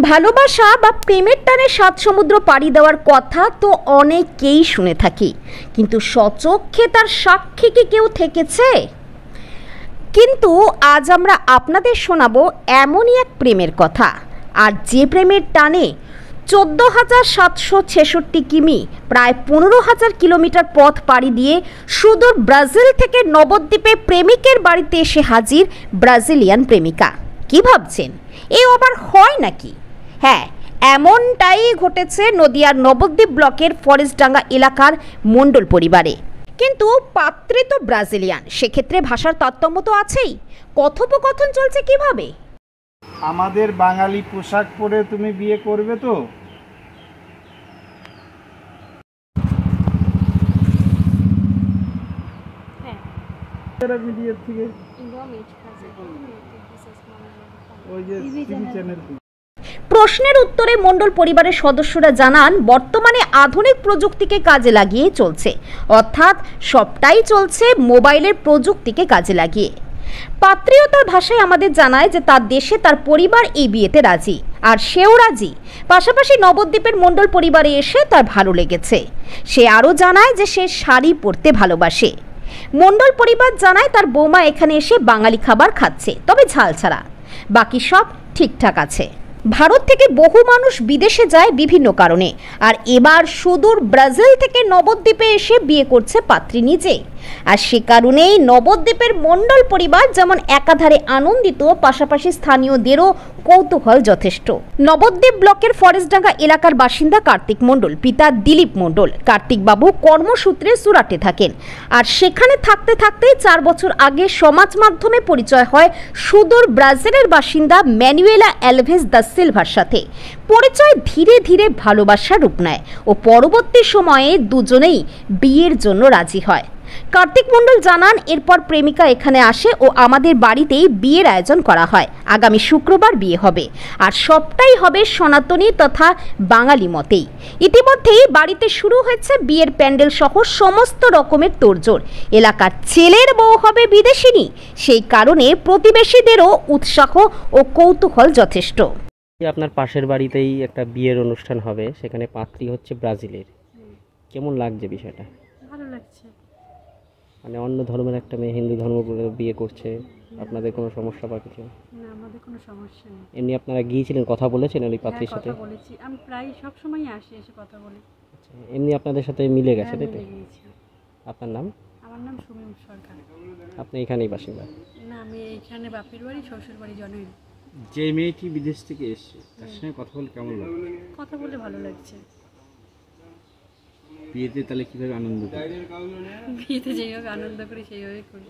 ভালোবাসা বা প্রেমের টানে সাত সমুদ্র পাড়ি দেওয়ার কথা তো অনেকেই শুনে থাকি, কিন্তু স্বচক্ষে তার সাক্ষী কি কেউ থেকেছে? কিন্তু আজ আমরা আপনাদের শোনাবো এমনই এক প্রেমের কথা, আর যে প্রেমের টানে 14,766 কিমি প্রায় 15,000 কিলোমিটার পথ পাড়ি দিয়ে সুদূর ব্রাজিল থেকে নবদ্বীপে প্রেমিকের বাড়িতে এসে হাজির ব্রাজিলিয়ান প্রেমিকা। কি ভাবছেন, এও আবার হয় নাকি? হ্যাঁ, এমনটাই ঘটেছে নদিয়ার নবদ্বীপ ব্লকের ফরেস্টডাঙ্গা এলাকার মণ্ডল পরিবারে। কিন্তু পাত্রী তো ব্রাজিলিয়ান, সেক্ষেত্রে ভাষার তারতম্য তো আছেই। কথোপকথন চলছে কিভাবে? আমাদের বাঙালি পোশাক পরে তুমি বিয়ে করবে তো? হ্যাঁ। মিডিয়ার থেকে ওই যে টিভি চ্যানেল। প্রশ্নের উত্তরে মণ্ডল পরিবারের সদস্যরা জানান, বর্তমানে আধুনিক প্রযুক্তিকে কাজে লাগিয়ে চলছে, অর্থাৎ সবটাই চলছে মোবাইলের প্রযুক্তিকে কাজে লাগিয়ে। পাত্রীও তার ভাষায় আমাদের জানায় যে তার দেশে তার পরিবার এই বিয়েতে রাজি, আর সেও রাজি। পাশাপাশি নবদ্বীপের মণ্ডল পরিবারে এসে তার ভালো লেগেছে। সে আরও জানায় যে সে শাড়ি পরতে ভালোবাসে। মণ্ডল পরিবার জানায় তার বৌমা এখানে এসে বাঙালি খাবার খাচ্ছে, তবে ঝাল ছাড়া। বাকি সব ঠিকঠাক আছে। ভারত থেকে বহু মানুষ বিদেশে যায় বিভিন্ন কারণে, আর এবার সুদূর ব্রাজিল থেকে নবদ্বীপে এসে বিয়ে করছে পাত্রী নিজে। আর সে কারণেই নবদ্বীপের মণ্ডল পরিবার যেমন একাধারে আনন্দিত, পাশাপাশি স্থানীয়দেরও কৌতূহল যথেষ্ট। নবদ্বীপ ব্লকের ফরেস্টডাঙ্গা এলাকার বাসিন্দা কার্তিক মণ্ডল, পিতা দিলীপ মণ্ডল। কার্তিক বাবু কর্মসূত্রে সুরাটে থাকেন, আর সেখানে থাকতে থাকতেই 4 বছর আগে সমাজ মাধ্যমে পরিচয় হয় সুদূর ব্রাজিলের বাসিন্দা ম্যানুয়েলা অ্যালভেজ দা সিলভার সাথে। পরিচয় ধীরে ধীরে ভালোবাসার রূপ নেয় ও পরবর্তী সময়ে দুজনেই বিয়ের জন্য রাজি হয়। কার্তিক মণ্ডল জানান, এরপর প্রেমিকা এখানে আসে ও আমাদের বাড়িতেই বিয়ের আয়োজন করা হয়। আগামী শুক্রবার বিয়ে হবে, আর সবটাই হবে সনাতনী তথা বাঙালি মতেই। ইতিমধ্যেই বাড়িতে শুরু হয়েছে বিয়ের প্যান্ডেল সহ সমস্ত রকমের তোড়জোড়। এলাকার ছেলের বউ হবে বিদেশিনী, সেই কারণে প্রতিবেশীদেরও উৎসাহ ও কৌতূহল যথেষ্ট। আপনার পাশের বাড়িতেই একটা বিয়ের অনুষ্ঠান হবে, সেখানে পাত্রী হচ্ছে ব্রাজিলের। কেমন লাগছে বিষয়টা? ভালো লাগছে। মানে অন্য ধর্মের একটা মেয়ে হিন্দু ধর্ম বলে বিয়ে করছে, আপনাদের কোনো সমস্যা বা কিছু? না, আমাদের কোনো সমস্যা নেই। এমনি আপনারা গিয়েছিলেন, কথা বলেছেন ওই পাত্রীর সাথে? কথা বলেছি, আমি প্রায় সব সময় আসি, এসে কথা বলি। আচ্ছা, এমনি আপনাদের সাথে মিলে গেছে তাই তো? আপনার নাম? আমার নাম সুমিম সরকার। আপনি এখানেই বাসিন্দা? না, আমি এখানে বাপের বাড়ি, শ্বশুর বাড়ি জনই। যে মেয়েটি বিদেশ থেকে এসেছে তার সঙ্গে কথা বলে কেমন লাগে? কথা বলে ভালো লাগছে। বিয়েতে তাহলে কিভাবে আনন্দ করে? বিয়েতে যেইভাবে আনন্দ করি সেইভাবে করি।